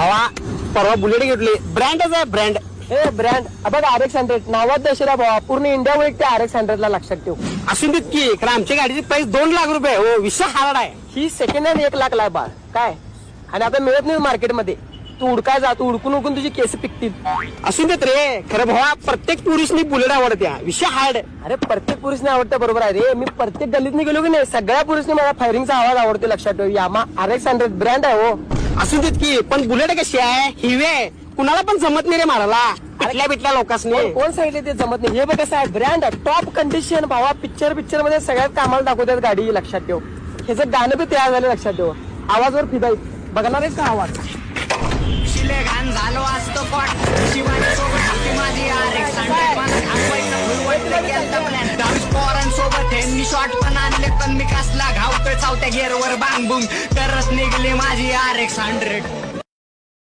भावा परवा बुलेट घेतली, ब्रँडच आहे ब्रँड. हे ब्रँड बघ RX 100 नावात दशरा भावा, पूर्ण इंडिया वर त्या RX 100 ला लक्षात ठेव. असून देत की, कारण आमच्या गाडीची प्राइस 2 लाख रुपये हो, विषय हार्ड आहे. ही सेकंड हँड 1 लाख ला बाळ काय, आणि आता मिळत नाही मार्केटमध्ये. तू उडकाय जा, तू उडकून तुझी केस पिकतील. असून देत रे, खरं भावा प्रत्येक पुरुषनी बुलेट आवडत्या, विषय हार्ड. अरे प्रत्येक पुरुषने आवडतं बरोबर आहे रे, मी प्रत्येक गल्लीत गेलो की नाही सगळ्या पुरुषने मला फायरिंगचा आवाज आवडतो. लक्षात ठेव, यामा RX 100 ब्रँड आहे हो. असून देत की, पण बुलेट कशी आहे, हिवे कुणाला पण जमत नाही रे मारायला, बिटल्या लोकांनी. कोण सांगितले ते जमत नाही, हे बघ कसं आहे ब्रँड टॉप कंडिशन भावा. पिक्चर मध्ये सगळ्यात कामाला दाखवतात गाडी. लक्षात ठेव, ह्याचं गाणं बी तयार झालं. लक्षात ठेव, आवाजवर फिदाई बघणार आहेस का आवाज. घाण झालो असतो पॉट शिवानी सोबत होती माझी RX 100 मला थांबवायचं फुलवटलं गेलं प्लॅन. 10 पोरांसोबत हे मी शॉट पण आणले, पण मी कसला घावतोय चावत्या गेअरवर बांग बुंग करत निघली माझी RX 100.